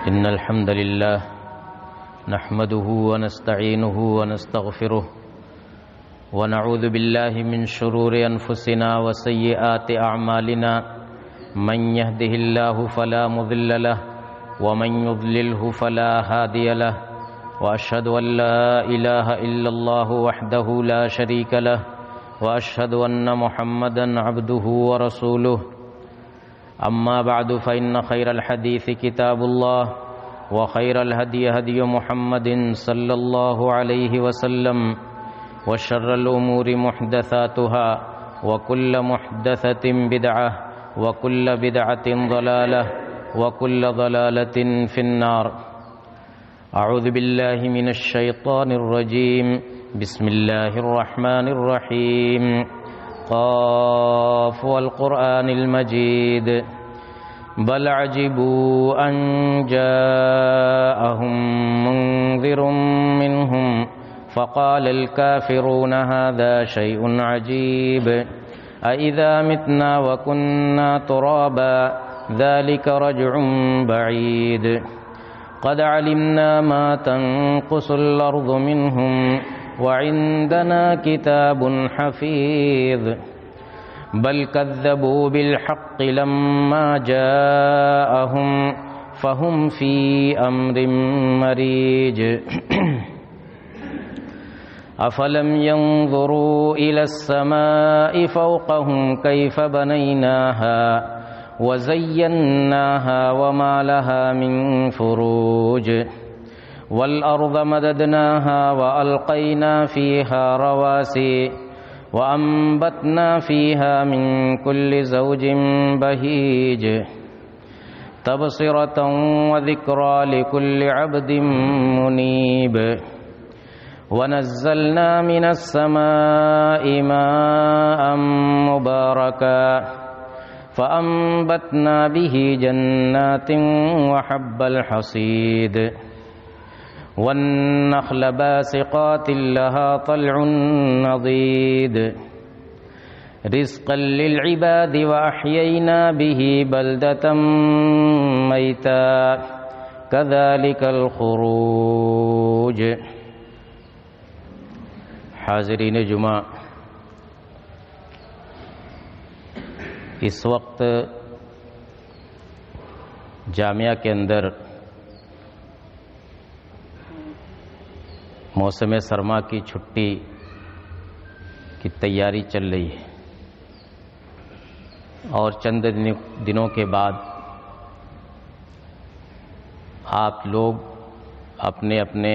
إن الحمد لله نحمده ونستعينه ونستغفره ونعوذ بالله من شرور أنفسنا وسيئات أعمالنا من يهده الله فلا مضل له ومن يضلله فلا هادي له وأشهد أن لا إله إلا الله وحده لا شريك له وأشهد أن محمدا عبده ورسوله أما بعد فإن خير الحديث كتاب الله وخير الهدي هدي محمد صلى الله عليه وسلم وشر الأمور محدثاتها وكل محدثة بدعة وكل بدعة ضلالة وكل ضلالة في النار. أعوذ بالله من الشيطان الرجيم. بسم الله الرحمن الرحيم. قاف والقرآن المجيد بل عجبوا أن جاءهم منذر منهم فقال الكافرون هذا شيء عجيب أإذا متنا وكنا ترابا ذلك رجع بعيد قد علمنا ما تنقص الأرض منهم وعندنا كتاب حفيظ بل كذبوا بالحق لما جاءهم فهم في أمر مريج أفلم ينظروا إلى السماء فوقهم كيف بنيناها وزيناها وما لها من فروج والأرض مددناها وألقينا فيها رواسي وأنبتنا فيها من كل زوج بهيج تبصرة وذكرى لكل عبد منيب ونزلنا من السماء ماء مباركا فأنبتنا به جنات وحب الحصيد والنخل باسقات لها طلع نضيد رزقا للعباد وأحيينا به بلدة ميتا كذلك الخروج. حاضرین جمعہ، اس وقت جامعہ کے اندر موسم سرما کی چھٹی کی تیاری چل رہی ہے اور چند دنوں کے بعد آپ لوگ اپنے اپنے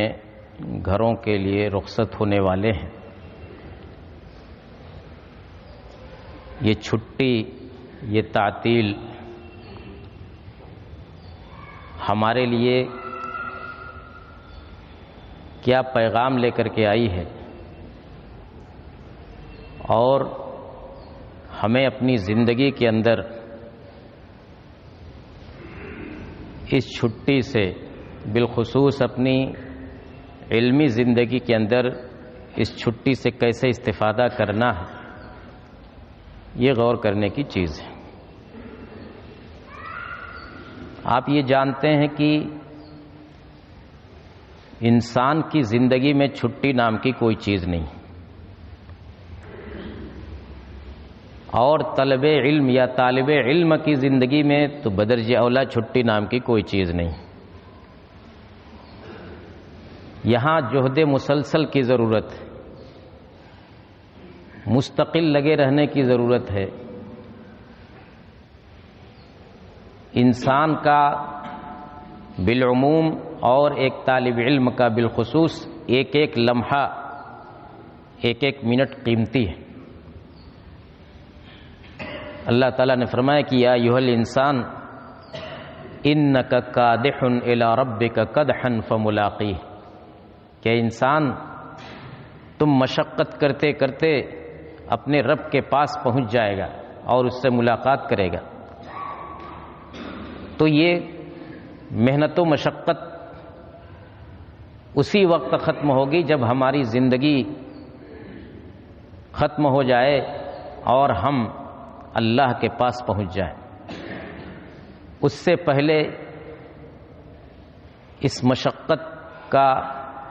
گھروں کے لیے رخصت ہونے والے ہیں. یہ چھٹی، یہ تعطیل ہمارے لیے کیا پیغام لے کر کے آئی ہے اور ہمیں اپنی زندگی کے اندر اس چھٹی سے، بالخصوص اپنی علمی زندگی کے اندر اس چھٹی سے کیسے استفادہ کرنا ہے، یہ غور کرنے کی چیز ہے. آپ یہ جانتے ہیں کہ انسان کی زندگی میں چھٹی نام کی کوئی چیز نہیں، اور طلب علم یا طالب علم کی زندگی میں تو بدرجہ اولا چھٹی نام کی کوئی چیز نہیں. یہاں جہد مسلسل کی ضرورت ہے، مستقل لگے رہنے کی ضرورت ہے. انسان کا بالعموم اور ایک طالب علم کا بالخصوص ایک ایک لمحہ، ایک ایک منٹ قیمتی ہے. اللہ تعالیٰ نے فرمایا کہ یا ایھا الانسان انک کادح الی ربک کدحا فملاقیہ، کہ انسان تم مشقت کرتے کرتے اپنے رب کے پاس پہنچ جائے گا اور اس سے ملاقات کرے گا. تو یہ محنت و مشقت اسی وقت ختم ہوگی جب ہماری زندگی ختم ہو جائے اور ہم اللہ کے پاس پہنچ جائیں. اس سے پہلے اس مشقت کا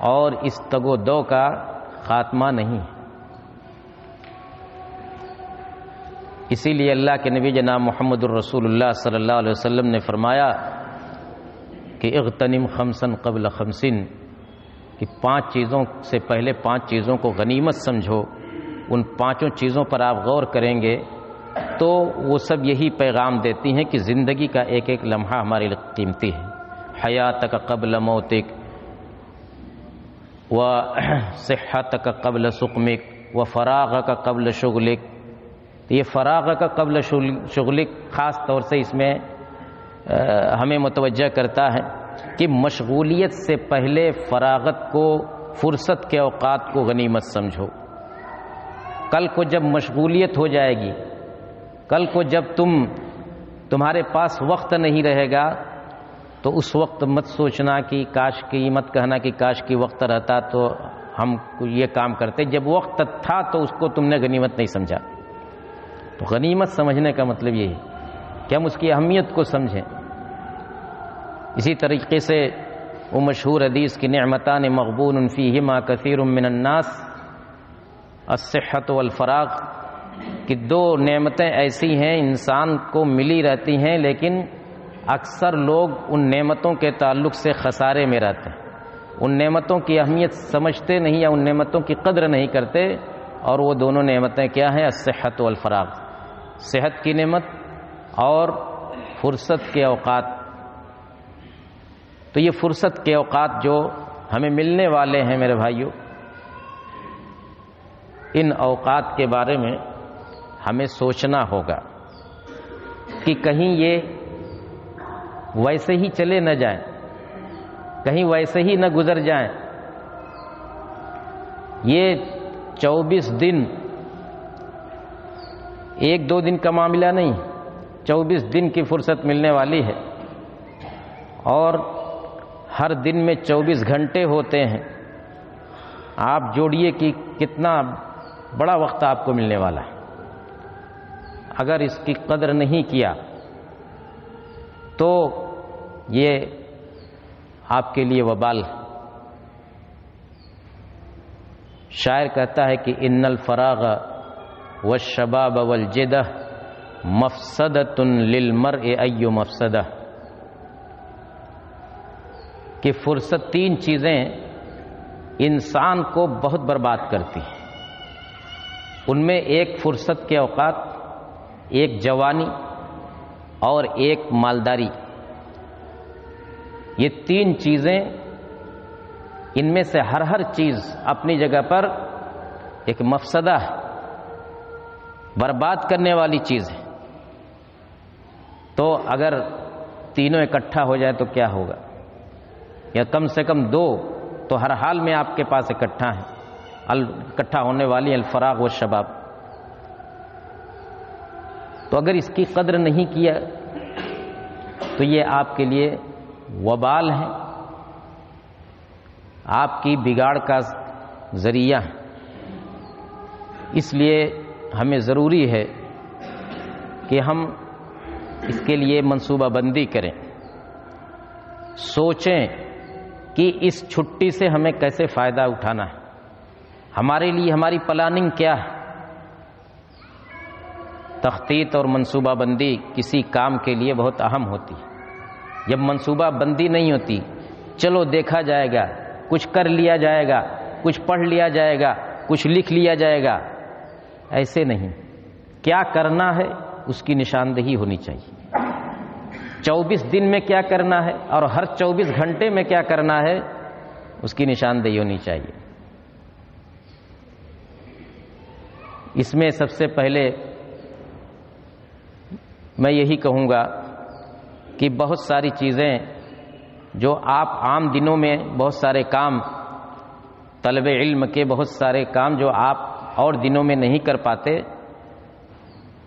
اور اس تگ و دو کا خاتمہ نہیں. اسی لیے اللہ کے نبی جناب محمد الرسول اللہ صلی اللہ علیہ وسلم نے فرمایا کہ اغتنم خمسن قبل خمسن، کہ 5 چیزوں سے پہلے 5 چیزوں کو غنیمت سمجھو. ان 5 چیزوں پر آپ غور کریں گے تو وہ سب یہی پیغام دیتی ہیں کہ زندگی کا ایک ایک لمحہ ہمارے لیے قیمتی ہے. حیاتک قبل موتک و صحتک قبل سقمک و فراغک قبل شغلک. یہ فراغک قبل شغلک خاص طور سے اس میں ہمیں متوجہ کرتا ہے کہ مشغولیت سے پہلے فراغت کو، فرصت کے اوقات کو غنیمت سمجھو. کل کو جب مشغولیت ہو جائے گی، کل کو جب تمہارے پاس وقت نہیں رہے گا تو اس وقت مت سوچنا کہ کاش کی، مت کہنا کہ کاش کی وقت رہتا تو ہم یہ کام کرتے. جب وقت تھا تو اس کو تم نے غنیمت نہیں سمجھا. تو غنیمت سمجھنے کا مطلب یہ ہے کہ ہم اس کی اہمیت کو سمجھیں. اسی طریقے سے وہ مشہور حدیث کی نعمتان مغبون فیہما کثیر من الناس الصحت والفراغ، کہ 2 نعمتیں ایسی ہیں انسان کو ملی رہتی ہیں لیکن اکثر لوگ ان نعمتوں کے تعلق سے خسارے میں رہتے ہیں. ان نعمتوں کی اہمیت سمجھتے نہیں یا ان نعمتوں کی قدر نہیں کرتے. اور وہ دونوں نعمتیں کیا ہیں؟ الصحت والفراغ، صحت کی نعمت اور فرصت کے اوقات. تو یہ فرصت کے اوقات جو ہمیں ملنے والے ہیں میرے بھائیوں، ان اوقات کے بارے میں ہمیں سوچنا ہوگا کہ کہیں یہ ویسے ہی چلے نہ جائیں، کہیں ویسے ہی نہ گزر جائیں. یہ 24 دن 1-2 دن کا معاملہ نہیں، 24 دن کی فرصت ملنے والی ہے اور ہر دن میں 24 گھنٹے ہوتے ہیں. آپ جوڑیے کہ کتنا بڑا وقت آپ کو ملنے والا ہے. اگر اس کی قدر نہیں کیا تو یہ آپ کے لیے وبال ہے. شاعر کہتا ہے کہ ان الفراغ والشباب والجدہ مفسدۃ للمرء ای مفسدہ، کہ فرصت 3 چیزیں انسان کو بہت برباد کرتی ہیں. ان میں ایک فرصت کے اوقات، ایک جوانی اور ایک مالداری. یہ 3 چیزیں، ان میں سے ہر چیز اپنی جگہ پر ایک مفسدہ ہے، برباد کرنے والی چیز ہے. تو اگر تینوں اکٹھا ہو جائے تو کیا ہوگا؟ یا کم سے کم 2 تو ہر حال میں آپ کے پاس اکٹھا ہیں، اکٹھا ہونے والی الفراغ والشباب. تو اگر اس کی قدر نہیں کیا تو یہ آپ کے لیے وبال ہے، آپ کی بگاڑ کا ذریعہ ہے. اس لیے ہمیں ضروری ہے کہ ہم اس کے لیے منصوبہ بندی کریں، سوچیں کہ اس چھٹی سے ہمیں کیسے فائدہ اٹھانا ہے. ہمارے لیے ہماری پلاننگ کیا ہے؟ تخطیط اور منصوبہ بندی کسی کام کے لیے بہت اہم ہوتی ہے. جب منصوبہ بندی نہیں ہوتی، چلو دیکھا جائے گا، کچھ کر لیا جائے گا، کچھ پڑھ لیا جائے گا، کچھ لکھ لیا جائے گا، ایسے نہیں. کیا کرنا ہے اس کی نشاندہی ہونی چاہیے. 24 دن میں کیا کرنا ہے اور ہر 24 گھنٹے میں کیا کرنا ہے اس کی نشاندہی ہونی چاہیے. اس میں سب سے پہلے میں یہی کہوں گا کہ بہت ساری چیزیں جو آپ عام دنوں میں، بہت سارے کام طلب علم کے، بہت سارے کام جو آپ اور دنوں میں نہیں کر پاتے،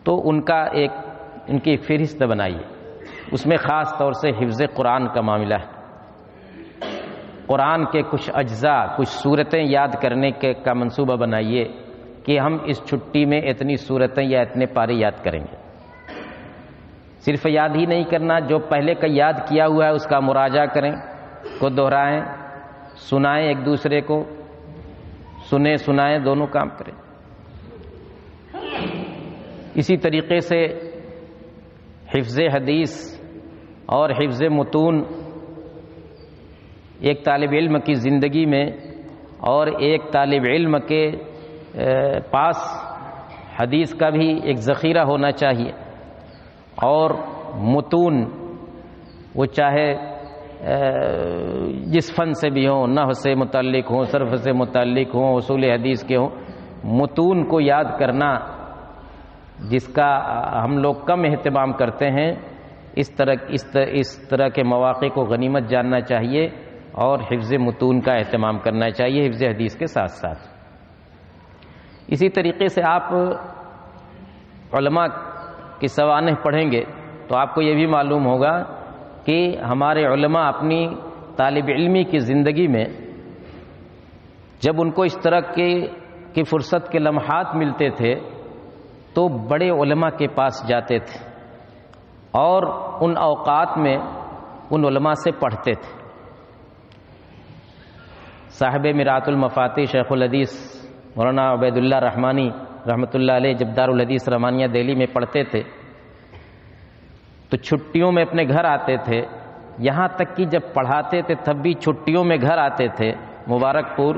تو ان کی فہرست بنائیے. اس میں خاص طور سے حفظ قرآن کا معاملہ ہے. قرآن کے کچھ اجزاء، کچھ سورتیں یاد کرنے کا منصوبہ بنائیے کہ ہم اس چھٹی میں اتنی سورتیں یا اتنے پارے یاد کریں گے. صرف یاد ہی نہیں کرنا، جو پہلے کا یاد کیا ہوا ہے اس کا مراجعہ کریں، کو دہرائیں، سنائیں ایک دوسرے کو، سنیں سنائیں دونوں کام کریں۔ اسی طریقے سے حفظ حدیث اور حفظ متون ایک طالب علم کی زندگی میں اور ایک طالب علم کے پاس حدیث کا بھی ایک ذخیرہ ہونا چاہیے، اور متون وہ چاہے جس فن سے بھی ہوں، نحو سے متعلق ہوں، صرف سے متعلق ہوں، اصول حدیث کے ہوں، متون کو یاد کرنا جس کا ہم لوگ کم اہتمام کرتے ہیں، اس طرح کے مواقع کو غنیمت جاننا چاہیے اور حفظ متون کا اہتمام کرنا چاہیے حفظ حدیث کے ساتھ ساتھ۔ اسی طریقے سے آپ علماء کی سوانح پڑھیں گے تو آپ کو یہ بھی معلوم ہوگا کہ ہمارے علماء اپنی طالب علمی کی زندگی میں جب ان کو اس طرح کی فرصت کے لمحات ملتے تھے تو بڑے علماء کے پاس جاتے تھے اور ان اوقات میں ان علماء سے پڑھتے تھے۔ صاحب مرآت المفاتیح شیخ الحدیث مولانا عبید اللہ رحمانی رحمۃ اللہ علیہ جب دارالحدیث رحمانیہ دہلی میں پڑھتے تھے تو چھٹیوں میں اپنے گھر آتے تھے، یہاں تک کہ جب پڑھاتے تھے تب بھی چھٹیوں میں گھر آتے تھے مبارک پور،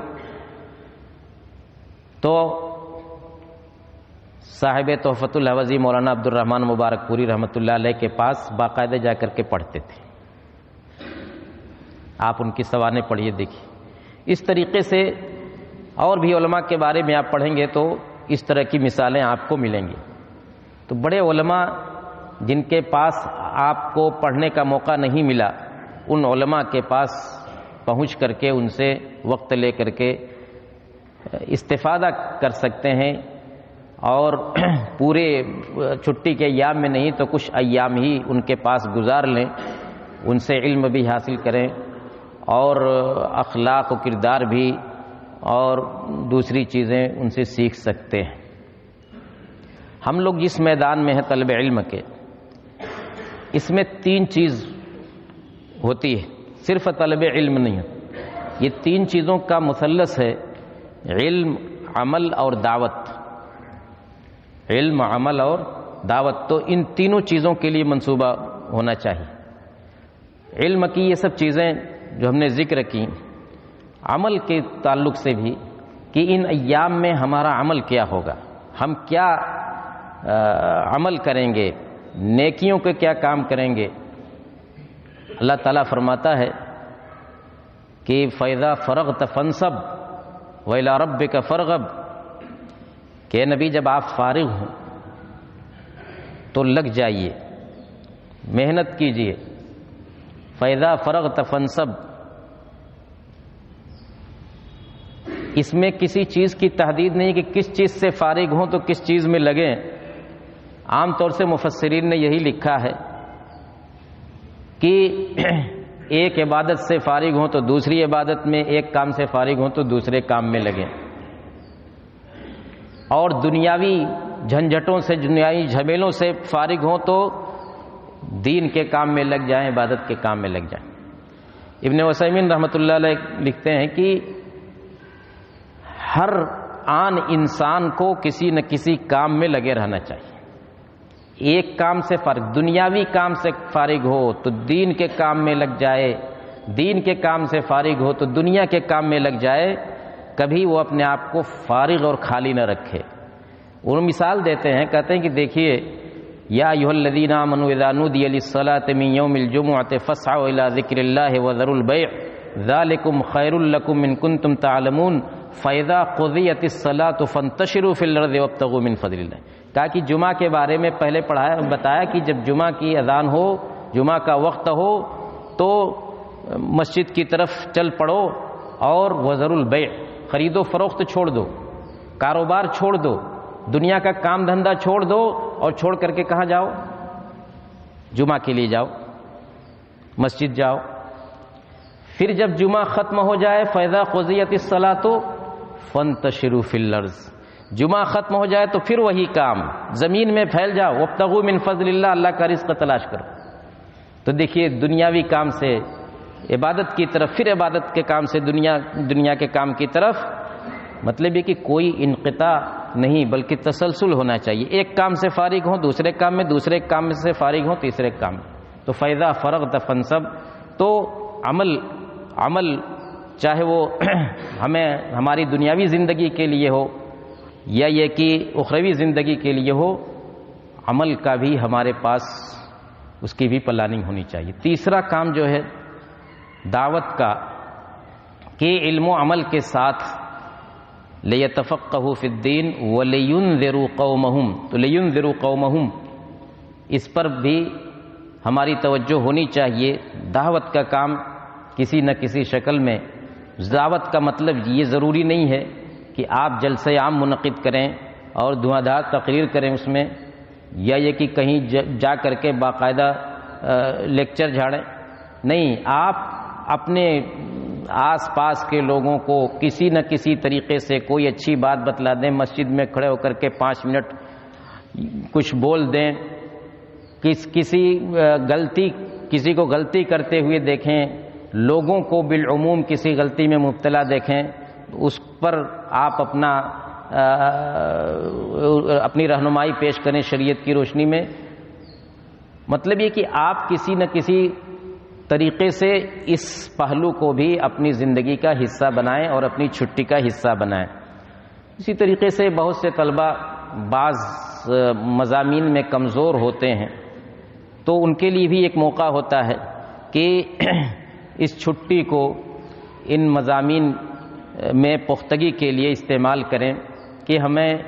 تو صاحب تحفۃ الحوزی مولانا عبد الرحمن مبارک پوری رحمۃ اللہ علیہ کے پاس باقاعدہ جا کر کے پڑھتے تھے۔ آپ ان کی سوانح پڑھیے دیکھیے۔ اس طریقے سے اور بھی علماء کے بارے میں آپ پڑھیں گے تو اس طرح کی مثالیں آپ کو ملیں گی۔ تو بڑے علماء جن کے پاس آپ کو پڑھنے کا موقع نہیں ملا، ان علماء کے پاس پہنچ کر کے ان سے وقت لے کر کے استفادہ کر سکتے ہیں، اور پورے چھٹی کے ایام میں نہیں تو کچھ ایام ہی ان کے پاس گزار لیں، ان سے علم بھی حاصل کریں اور اخلاق و کردار بھی اور دوسری چیزیں ان سے سیکھ سکتے ہیں۔ ہم لوگ جس میدان میں ہیں طلب علم کے، اس میں 3 چیز ہوتی ہے، صرف طلب علم نہیں ہے، یہ 3 چیزوں کا مثلث ہے: علم، عمل اور دعوت۔ علم، عمل اور دعوت، تو ان تینوں چیزوں کے لیے منصوبہ ہونا چاہیے۔ علم کی یہ سب چیزیں جو ہم نے ذکر کی، عمل کے تعلق سے بھی کہ ان ایام میں ہمارا عمل کیا ہوگا، ہم کیا عمل کریں گے، نیکیوں کے کیا کام کریں گے۔ اللہ تعالیٰ فرماتا ہے کہ فَإِذَا فَرَغْتَ فَانْصَبْ وَإِلَىٰ رَبِّكَ فَارْغَب، کہ نبی جب آپ فارغ ہوں تو لگ جائیے، محنت کیجیے۔ فَإِذَا فَرَغْتَ فَانْصَبْ، اس میں کسی چیز کی تحدید نہیں کہ کس چیز سے فارغ ہوں تو کس چیز میں لگیں۔ عام طور سے مفسرین نے یہی لکھا ہے کہ ایک عبادت سے فارغ ہوں تو دوسری عبادت میں، ایک کام سے فارغ ہوں تو دوسرے کام میں لگیں، اور دنیاوی جھنجھٹوں سے، دنیاوی جھمیلوں سے فارغ ہوں تو دین کے کام میں لگ جائیں، عبادت کے کام میں لگ جائیں۔ ابن عثیمین رحمۃ اللہ علیہ لکھتے ہیں کہ ہر آن انسان کو کسی نہ کسی کام میں لگے رہنا چاہیے۔ ایک کام سے فارغ، دنیاوی کام سے فارغ ہو تو دین کے کام میں لگ جائے، دین کے کام سے فارغ ہو تو دنیا کے کام میں لگ جائے، کبھی وہ اپنے آپ کو فارغ اور خالی نہ رکھے۔ وہ مثال دیتے ہیں، کہتے ہیں کہ دیکھیے، یا ایھا الذین آمنوا اذا نودی للصلاۃ من یوم الجمعۃ فاسعوا الی ذکر اللہ وذروا البیع ذلکم خیر لکم ان کنتم تعلمون فَإِذَا قُضِيَتِ الصَّلَاةُ فَانتَشِرُوا فِي الْأَرْضِ وَابْتَغُوا مِنْ فَضْلِ اللَّهِ۔ کہا کہ جمعہ کے بارے میں پہلے بتایا کہ جب جمعہ کی اذان ہو، جمعہ کا وقت ہو تو مسجد کی طرف چل پڑو، اور وَذَرُوا الْبَيْعَ، خرید و فروخت چھوڑ دو، کاروبار چھوڑ دو، دنیا کا کام دھندہ چھوڑ دو، اور چھوڑ کر کے کہاں جاؤ؟ جمعہ کے لیے جاؤ، مسجد جاؤ۔ پھر جب جمعہ ختم ہو جائے، فَإِذَا قُضِيَتِ الصَّلَاةُ فَانتَشِرُوا فِي الْأَرْضِ، جمعہ ختم ہو جائے تو پھر وہی کام، زمین میں پھیل جاؤ، وَابْتَغُوا مِنْ فَضْلِ اللَّهِ، اللہ کا رزق تلاش کرو۔ تو دیکھیے، دنیاوی کام سے عبادت کی طرف، پھر عبادت کے کام سے دنیا کے کام کی طرف، مطلب یہ کہ کوئی انقطاع نہیں بلکہ تسلسل ہونا چاہیے. ایک کام سے فارغ ہوں دوسرے کام میں، دوسرے کام سے فارغ ہوں تیسرے کام میں. تو فَإِذَا فَرَغْتَ فَانْصَبْ، تو عمل چاہے وہ ہماری دنیاوی زندگی کے لیے ہو یا یہ کہ اخروی زندگی کے لیے ہو، عمل کا بھی ہمارے پاس اس کی بھی پلاننگ ہونی چاہیے. تیسرا کام جو ہے دعوت کا، کہ علم و عمل کے ساتھ لِيَتَفَقَّهُوا فِي الدِّينِ وَلِيُنذِرُوا قَوْمَهُمْ، تو لِيُنذِرُوا قَوْمَهُمْ اس پر بھی ہماری توجہ ہونی چاہیے. دعوت کا کام کسی نہ کسی شکل میں، دعوت کا مطلب یہ ضروری نہیں ہے کہ آپ جلسے عام منعقد کریں اور دھواں دھار تقریر کریں اس میں، یا یہ کہ کہیں جا کر کے باقاعدہ لیکچر جھاڑیں. نہیں، آپ اپنے آس پاس کے لوگوں کو کسی نہ کسی طریقے سے کوئی اچھی بات بتلا دیں، مسجد میں کھڑے ہو کر کے 5 منٹ کچھ بول دیں، کسی کو غلطی کرتے ہوئے دیکھیں، لوگوں کو بالعموم کسی غلطی میں مبتلا دیکھیں، اس پر آپ اپنی رہنمائی پیش کریں شریعت کی روشنی میں. مطلب یہ کہ آپ کسی نہ کسی طریقے سے اس پہلو کو بھی اپنی زندگی کا حصہ بنائیں اور اپنی چھٹی کا حصہ بنائیں. اسی طریقے سے بہت سے طلباء بعض مضامین میں کمزور ہوتے ہیں، تو ان کے لیے بھی ایک موقع ہوتا ہے کہ اس چھٹی کو ان مضامین میں پختگی کے لیے استعمال کریں، کہ ہمیں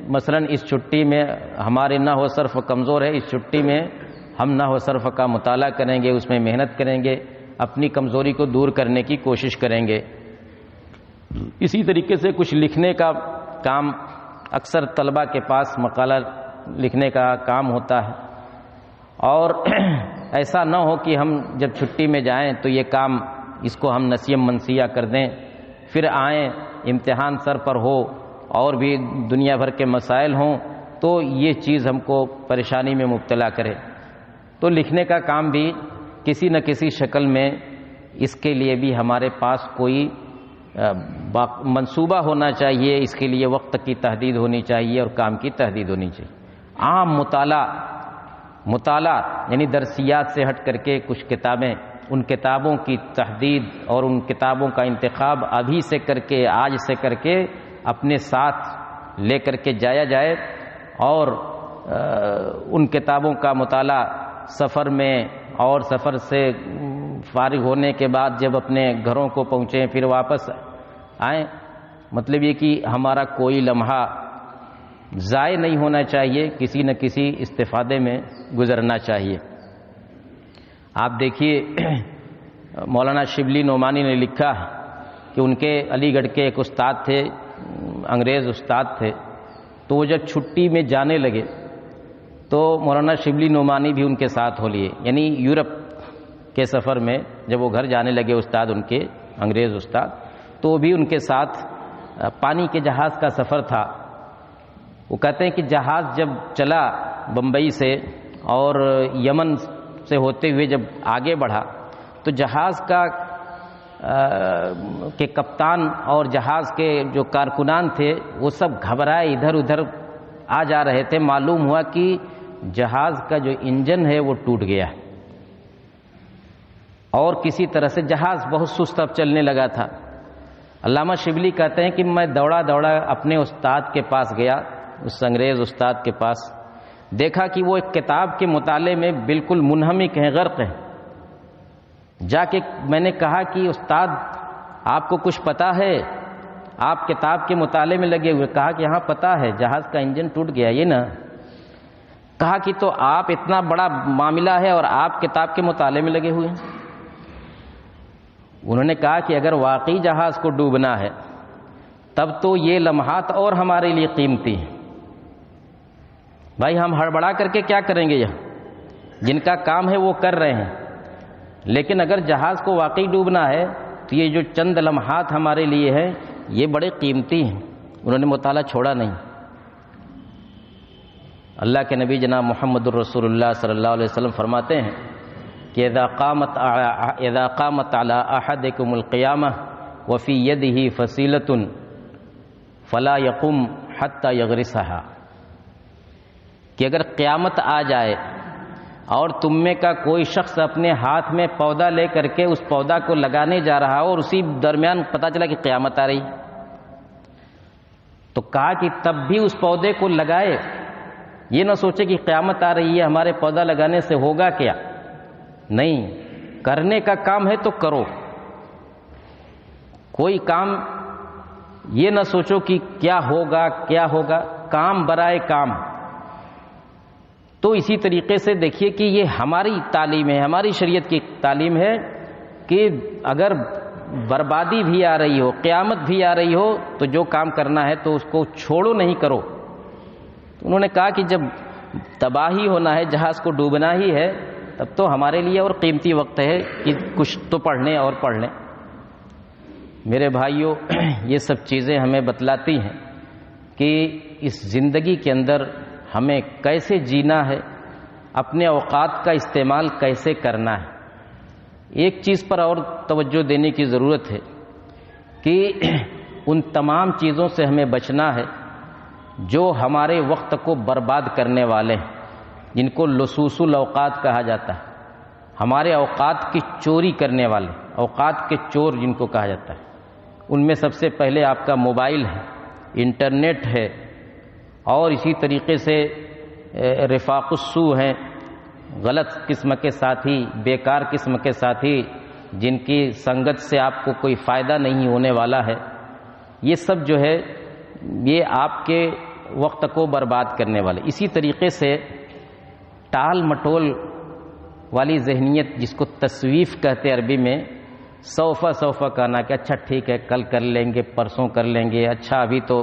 مثلا اس چھٹی میں ہمارے نحو صرف کمزور ہے، اس چھٹی میں ہم نحو صرف کا مطالعہ کریں گے، اس میں محنت کریں گے، اپنی کمزوری کو دور کرنے کی کوشش کریں گے. اسی طریقے سے کچھ لکھنے کا کام، اکثر طلباء کے پاس مقالہ لکھنے کا کام ہوتا ہے، اور ایسا نہ ہو کہ ہم جب چھٹی میں جائیں تو یہ کام اس کو ہم نسیم منسیہ کر دیں، پھر آئیں امتحان سر پر ہو اور بھی دنیا بھر کے مسائل ہوں تو یہ چیز ہم کو پریشانی میں مبتلا کرے. تو لکھنے کا کام بھی کسی نہ کسی شکل میں، اس کے لیے بھی ہمارے پاس کوئی منصوبہ ہونا چاہیے، اس کے لیے وقت کی تحدید ہونی چاہیے اور کام کی تحدید ہونی چاہیے. عام مطالعہ یعنی درسیات سے ہٹ کر کے کچھ کتابیں، ان کتابوں کی تحدید اور ان کتابوں کا انتخاب ابھی سے کر کے، آج سے کر کے اپنے ساتھ لے کر کے جایا جائے، اور ان کتابوں کا مطالعہ سفر میں اور سفر سے فارغ ہونے کے بعد جب اپنے گھروں کو پہنچیں پھر واپس آئیں. مطلب یہ کہ ہمارا کوئی لمحہ ضائع نہیں ہونا چاہیے، کسی نہ کسی استفادے میں گزرنا چاہیے. آپ دیکھیے مولانا شبلی نعمانی نے لکھا کہ ان کے علی گڑھ کے ایک استاد تھے، انگریز استاد تھے، تو وہ جب چھٹی میں جانے لگے تو مولانا شبلی نعمانی بھی ان کے ساتھ ہو لیے. یعنی یورپ کے سفر میں جب وہ گھر جانے لگے استاد ان کے، انگریز استاد، تو وہ بھی ان کے ساتھ، پانی کے جہاز کا سفر تھا. وہ کہتے ہیں کہ جہاز جب چلا بمبئی سے اور یمن سے ہوتے ہوئے جب آگے بڑھا تو جہاز کے کپتان اور جہاز کے جو کارکنان تھے وہ سب گھبرائے ادھر ادھر آ جا رہے تھے. معلوم ہوا کہ جہاز کا جو انجن ہے وہ ٹوٹ گیا اور کسی طرح سے جہاز بہت سست اب چلنے لگا تھا. علامہ شبلی کہتے ہیں کہ میں دوڑا اپنے استاد کے پاس گیا، اس انگریز استاد کے پاس، دیکھا کہ وہ ایک کتاب کے مطالعے میں بالکل منہمک ہیں، غرق ہیں. جا کے میں نے کہا کہ استاد آپ کو کچھ پتہ ہے؟ آپ کتاب کے مطالعے میں لگے ہوئے. کہا کہ ہاں پتہ ہے، جہاز کا انجن ٹوٹ گیا یہ نا. کہا کہ تو آپ اتنا بڑا معاملہ ہے اور آپ کتاب کے مطالعے میں لگے ہوئے ہیں. انہوں نے کہا کہ اگر واقعی جہاز کو ڈوبنا ہے تب تو یہ لمحات اور ہمارے لیے قیمتی ہیں. بھائی ہم ہڑبڑا کر کے کیا کریں گے؟ یہاں جن کا کام ہے وہ کر رہے ہیں، لیکن اگر جہاز کو واقعی ڈوبنا ہے تو یہ جو چند لمحات ہمارے لیے ہیں یہ بڑے قیمتی ہیں. انہوں نے مطالعہ چھوڑا نہیں. اللہ کے نبی جناب محمد الرسول اللہ صلی اللہ علیہ وسلم فرماتے ہیں کہ اذا قامت علی احدکم القیامہ وفی یدہ فصیلۃ فلا یقم حتی یغرسہا، کہ اگر قیامت آ جائے اور تم میں کا کوئی شخص اپنے ہاتھ میں پودا لے کر کے اس پودا کو لگانے جا رہا ہو اور اسی درمیان پتہ چلا کہ قیامت آ رہی، تو کہا کہ تب بھی اس پودے کو لگائے، یہ نہ سوچے کہ قیامت آ رہی ہے ہمارے پودا لگانے سے ہوگا کیا، نہیں، کرنے کا کام ہے تو کرو، کوئی کام یہ نہ سوچو کہ کیا ہوگا، کام برائے کام۔ تو اسی طریقے سے دیکھیے کہ یہ ہماری تعلیم ہے، ہماری شریعت کی تعلیم ہے کہ اگر بربادی بھی آ رہی ہو، قیامت بھی آ رہی ہو، تو جو کام کرنا ہے تو اس کو چھوڑو نہیں کرو۔ انہوں نے کہا کہ جب تباہی ہونا ہے، جہاز کو ڈوبنا ہی ہے، تب تو ہمارے لیے اور قیمتی وقت ہے کہ کچھ تو پڑھ لیں اور پڑھ لیں۔ میرے بھائیوں، یہ سب چیزیں ہمیں بتلاتی ہیں کہ اس زندگی کے اندر ہمیں کیسے جینا ہے، اپنے اوقات کا استعمال کیسے کرنا ہے۔ ایک چیز پر اور توجہ دینے کی ضرورت ہے کہ ان تمام چیزوں سے ہمیں بچنا ہے جو ہمارے وقت کو برباد کرنے والے ہیں، جن کو لصوص الاوقات کہا جاتا ہے، ہمارے اوقات کی چوری کرنے والے، اوقات کے چور جن کو کہا جاتا ہے۔ ان میں سب سے پہلے آپ کا موبائل ہے، انٹرنیٹ ہے، اور اسی طریقے سے رفاق السوء ہیں، غلط قسم کے ساتھی، بیکار قسم کے ساتھی، جن کی سنگت سے آپ کو کوئی فائدہ نہیں ہونے والا ہے۔ یہ سب جو ہے یہ آپ کے وقت کو برباد کرنے والے۔ اسی طریقے سے ٹال مٹول والی ذہنیت، جس کو تسویف کہتے عربی میں، سوفا کہنا کہ اچھا ٹھیک ہے کل کر لیں گے، پرسوں کر لیں گے، اچھا ابھی تو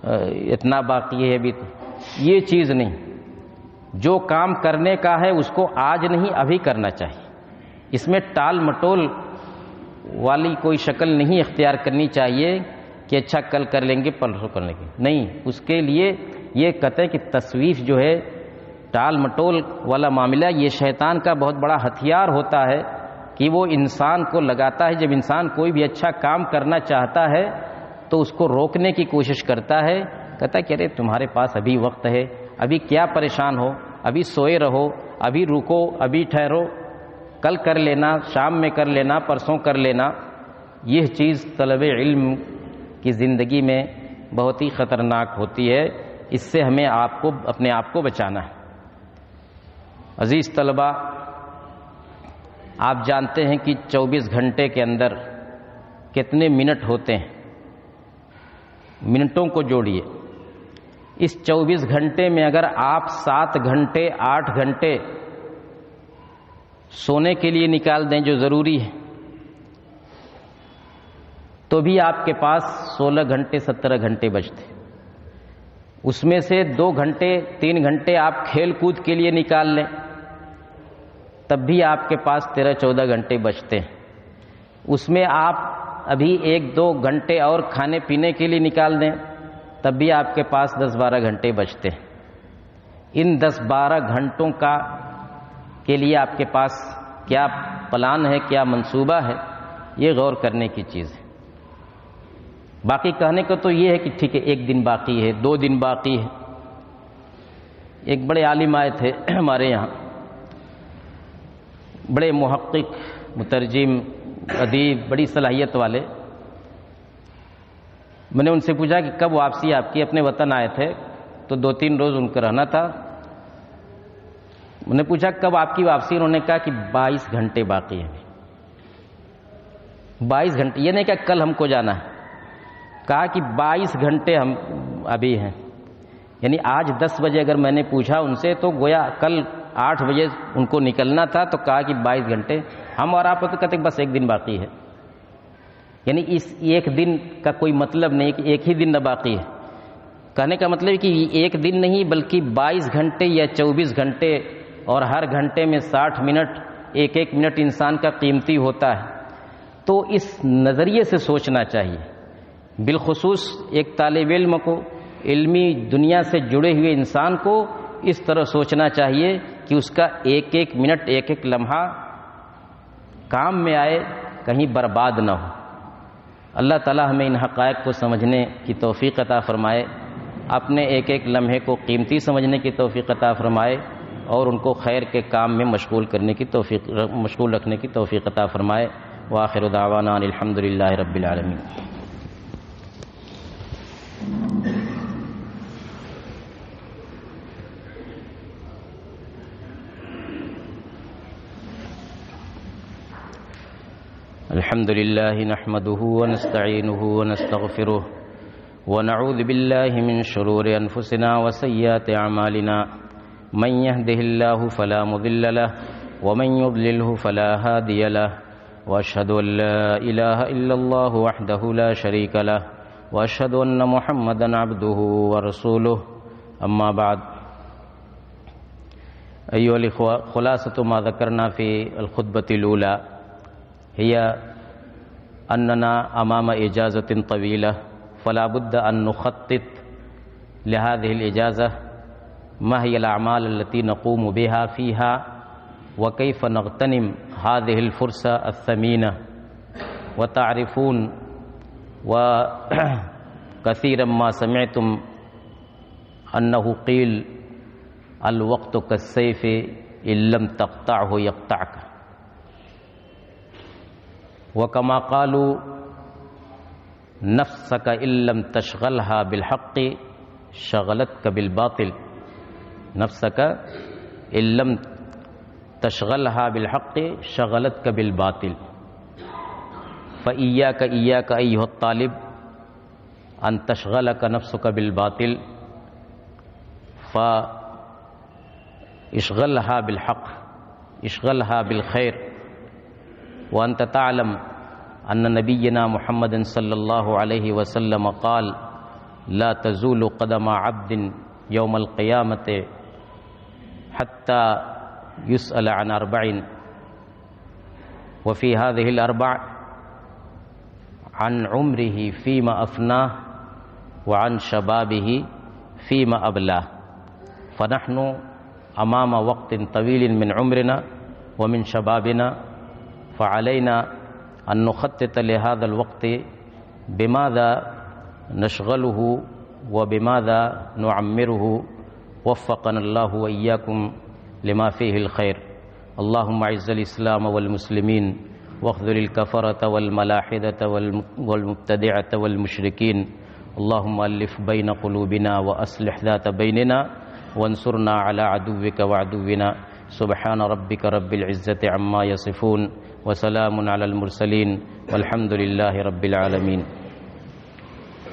اتنا باقی ہے، ابھی تو یہ چیز نہیں۔ جو کام کرنے کا ہے اس کو آج نہیں ابھی کرنا چاہیے، اس میں ٹال مٹول والی کوئی شکل نہیں اختیار کرنی چاہیے کہ اچھا کل کر لیں گے، پرسوں کر لیں گے، نہیں۔ اس کے لیے یہ کہتے ہیں کہ تسویف جو ہے، ٹال مٹول والا معاملہ، یہ شیطان کا بہت بڑا ہتھیار ہوتا ہے کہ وہ انسان کو لگاتا ہے، جب انسان کوئی بھی اچھا کام کرنا چاہتا ہے تو اس کو روکنے کی کوشش کرتا ہے، کہتا ہے کہ ارے تمہارے پاس ابھی وقت ہے، ابھی کیا پریشان ہو، ابھی سوئے رہو، ابھی رکو، ابھی ٹھہرو، کل کر لینا، شام میں کر لینا، پرسوں کر لینا۔ یہ چیز طلب علم کی زندگی میں بہت ہی خطرناک ہوتی ہے، اس سے ہمیں اپنے آپ کو بچانا ہے۔ عزیز طلبہ، آپ جانتے ہیں کہ 24 گھنٹے کے اندر کتنے منٹ ہوتے ہیں، منٹوں کو جوڑیے۔ اس 24 گھنٹے میں اگر آپ 7 گھنٹے 8 گھنٹے سونے کے لیے نکال دیں جو ضروری ہے، تو بھی آپ کے پاس 16 گھنٹے 17 گھنٹے بچتے۔ اس میں سے 2 گھنٹے 3 گھنٹے آپ کھیل کود کے لیے نکال لیں، تب بھی آپ کے پاس 13-14 گھنٹے بچتے ہیں۔ اس میں آپ ابھی 1-2 گھنٹے اور کھانے پینے کے لیے نکال دیں، تب بھی آپ کے پاس 10-12 گھنٹے بچتے ہیں۔ ان 10-12 گھنٹوں کے لیے آپ کے پاس کیا پلان ہے، کیا منصوبہ ہے، یہ غور کرنے کی چیز ہے۔ باقی کہنے کو تو یہ ہے کہ ٹھیک ہے 1 دن باقی ہے، 2 دن باقی ہے۔ ایک بڑے عالم آئے تھے ہمارے یہاں، بڑے محقق، مترجم، ادیب، بڑی صلاحیت والے۔ میں نے ان سے پوچھا کہ کب واپسی آپ کی، اپنے وطن آئے تھے تو 2-3 روز ان کو رہنا تھا۔ میں نے پوچھا کب آپ کی واپسی، انہوں نے کہا کہ 22 گھنٹے باقی ہیں۔ 22 گھنٹے، یہ نہیں کہ کل ہم کو جانا ہے، کہا کہ 22 گھنٹے ہم ابھی ہیں۔ یعنی آج 10 بجے اگر میں نے پوچھا ان سے تو گویا کل 8 بجے ان کو نکلنا تھا، تو کہا کہ 22 گھنٹے۔ ہم اور آپ تو کہتے ہیں بس 1 دن باقی ہے۔ یعنی اس 1 دن کا کوئی مطلب نہیں کہ 1 ہی دن نہ باقی ہے، کہنے کا مطلب ہے کہ 1 دن نہیں بلکہ 22 گھنٹے یا 24 گھنٹے، اور ہر گھنٹے میں 60 منٹ، 1 منٹ انسان کا قیمتی ہوتا ہے۔ تو اس نظریے سے سوچنا چاہیے، بالخصوص ایک طالب علم کو، علمی دنیا سے جڑے ہوئے انسان کو اس طرح سوچنا چاہیے کہ اس کا 1 منٹ، 1 لمحہ کام میں آئے، کہیں برباد نہ ہو۔ اللہ تعالی ہمیں ان حقائق کو سمجھنے کی توفیق عطا فرمائے، اپنے ایک ایک لمحے کو قیمتی سمجھنے کی توفیق عطا فرمائے، اور ان کو خیر کے کام میں مشغول رکھنے کی توفیق عطا فرمائے۔ وآخر دعوانا ان الحمد للہ رب العالمین۔ الحمد لله نحمده ونستعينه ونستغفره ونعوذ بالله من شرور أنفسنا وسيئات أعمالنا، من يهده الله فلا مضل له ومن يضلله فلا هادي له، وأشهد أن لا إله إلا الله وحده لا شريك له، وأشهد أن محمدا عبده ورسوله، أما بعد۔ أيها الإخوة، خلاصة ما ذكرنا في الخطبة الأولى هي أننا أمام إجازة طويلة، فلا بد أن نخطط لهذه الإجازة، ما هي الأعمال التي نقوم بها فيها، وكيف نغتنم هذه الفرصة الثمينة۔ وتعرفون وكثيرا ما سمعتم أنه قيل الوقت كالسيف إن لم تقطعه يقطعك، وكما قالوا نفسك إن لم تشغلها بالحق شغلتك بالباطل، نفسك إن لم تشغلها بالحق شغلتك بالباطل، فإياك أيها الطالب أن تشغلك نفسك بالباطل، فاشغلها بالحق، اشغلها بالخير۔ وأنت تعلم أن نبينا محمد صلى الله عليه وسلم قال: لا تزول قدم عبد يوم القيامة حتى يسأل عن 4، وفي هذه ال4 عن عمره فيما أفناه، وعن شبابه فيما أبلاه، فنحن أمام وقت طويل من عمرنا ومن شبابنا، فعلينا أن نخطط لهذا الوقت بماذا نشغله وبماذا نعمره، وفقنا الله وإياكم لما فيه الخير۔ اللهم أعز الإسلام والمسلمين، واخذل الكفرة والملاحدة والمبتدعة والمشركين، اللهم ألف بين قلوبنا وأصلح ذات بيننا، وانصرنا على عدوك وعدونا۔ سبحان ربك رب العزة عما يصفون، وسلام على المرسلين، والحمد لله رب العالمين۔